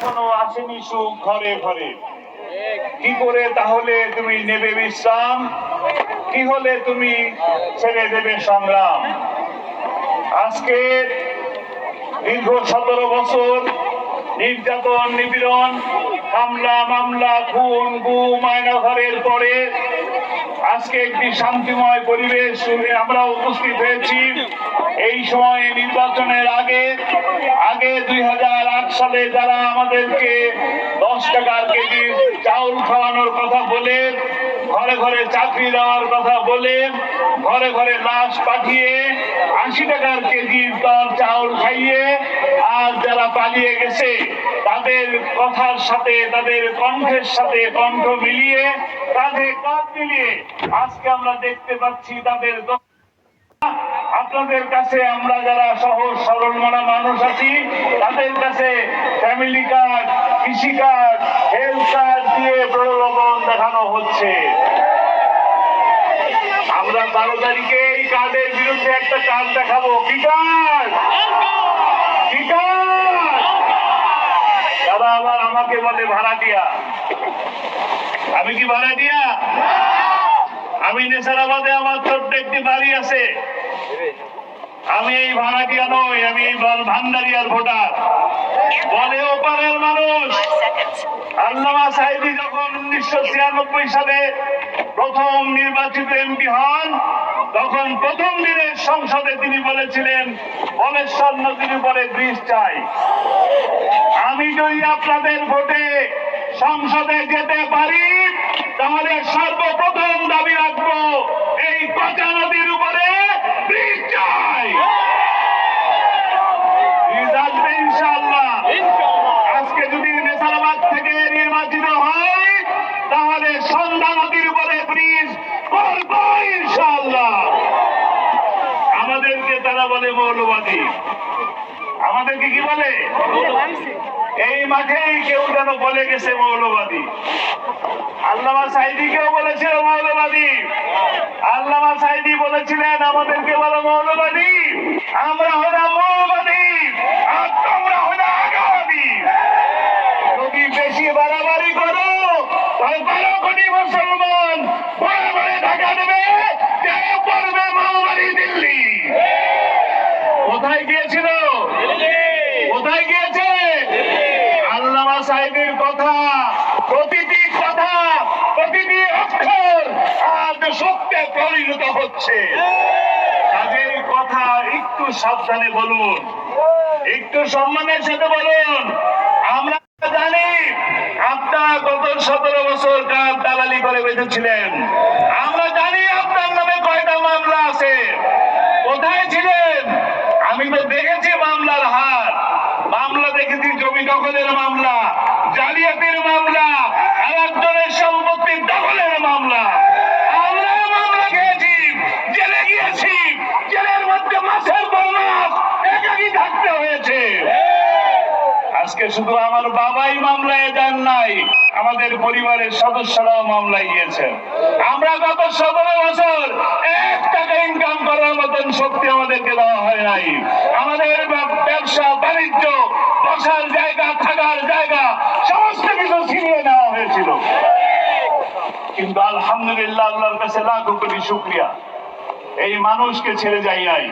এখনো আসেনি সুখ ঘরে ঘরে। কি করে তাহলে তুমি নেবে বিশ্রাম? কি হলে তুমি ছেড়ে দেবে সংগ্রাম? আজকে দীর্ঘ 17 বছর নির্যাতন, নিপীড়ন, হামলা, মামলা, খুন, গুম, আয়নাঘরের পরে আজকে একটি শান্তিময় পরিবেশ আমরা উপস্থিত হয়েছি। এই সময়ে নির্বাচনের আগে 2008 সালে যারা আমাদেরকে 10 টাকার কেজি চাউল খাওয়ানোর কথা বলে, ঘরে ঘরে চাকরি দেওয়ার কথা বলে, ঘরে ঘরে লাশ পাঠিয়ে 80 টাকার কেজির দর চাউল খাইয়ে আর যারা পালিয়ে গেছে তাদের কথার সাথে, তাদের কণ্ঠের সাথে কণ্ঠ মিলিয়ে, কাঁধে কাঁধ মিলিয়ে আজকে আমরা দেখতে পাচ্ছি তাদের। আপনাদের কাছে আমরা যারা সহজ সরল মনা মানুষ আছি তাদের কাছে ফ্যামিলি কার্ড, কৃষি কার্ড, হেলথ কার্ড দিয়ে প্রলোভন দেখানো হচ্ছে। আমরা 12 তারিখে এই কার্ডের বিরুদ্ধে একটা কার্ড দেখাবো। কি কার্ড? কি কার্ড? দাদা আবার আমাকে বলে ভাড়াটিয়া। আমি কি ভাড়াটিয়া? আমি নেসারাবাদে আমার ছোট্ট একটি বাড়ি আছে। আমি এই ভাড়াটিয়া নই, আমি এই ভান্ডারিয়ার ভোটার। বলে ওপারের মানুষ। আল্লামা সাঈদী যখন 1996 সালে প্রথম নির্বাচিত এমপি হন, তখন প্রথম দিনের সংসদে তিনি বলেছিলেন বলেশ্বর নদীর উপরে ব্রিজ চাই। আমি যদি আপনাদের ভোটে সংসদে যেতে পারি তাহলে সর্বপ্রথম দাবি রাখবো এই পচা নদীর উপরে ব্রিজ চাই। ইনশাআল্লাহ আজকে যদি নেসারাবাদ থেকে নির্বাচিত হয় তাহলে সন্ধ্যা নদীর উপরে ব্রিজ করবো ইনশাআল্লাহ। আমাদেরকে তারা বলে মৌলবাদী। আমাদেরকে কি বলে? এই মাঠেই কেউ যেন বলে গেছে মৌলবাদী। আল্লামা সাঈদীকেও বলেছিল মৌলবাদী। আল্লামা সাঈদী বলেছিলেন আমাদেরকে বলো মৌলবাদী। আমরা হলাম মৌলবাদী আর তোমরা হলো আগামী। যদি বেশি বাড়াবাড়ি করো তাহলে 12 কোটি মুসলমান ভয়ে ভয়ে ঢাকা দেবে, পড়বে মৌলবাদী দিল্লি। কোথায় গিয়েছিল? কোথায় গিয়েছে? আল্লামা সাঈদীর কথা, প্রতিটি কথা, প্রতিটি অক্ষর আজ সত্যে পরিণত হচ্ছে। তাদের কথা একটু সাবধানে বলুন, একটু সম্মানের সাথে বলুন। আমরা জানি আপনার গত 17 বছর কাজ দালালি করে বেঁচেছিলেন। আমরা জানি আপনার নামে কয়টা মামলা আছে। কোথায় ছিলেন? আমি তো দেখেছি মামলার হার। মামলা দেখেছি জমি দখলের মামলা, জালিয়াতির মামলা, আর একজনের সম্পত্তির দখলের মামলা। আমরা মামলা খেয়েছি, জেলে গিয়েছি, জেলের মধ্যে মাসের পর মাস একাকি থাকতে হয়েছে। আজকে শুধু আমার বাবাই মামলায় যান নাই, আমাদের পরিবারের সদস্যরাও মামলায় গিয়েছেন। আমরা গত 17 বছর 1 টাকা ইনকাম করার মতন শক্তি আমাদেরকে দেওয়া হয় নাই। আমাদের ব্যবসা বাণিজ্য, বসার জায়গা, থাকার জায়গা সমস্ত কিছু ছিনিয়ে নেওয়া হয়েছিল। কিন্তু আলহামদুলিল্লাহ, আল্লাহর কাছে লাখ কোটি শুকরিয়া, এই মানুষকে ছেড়ে যাই নাই।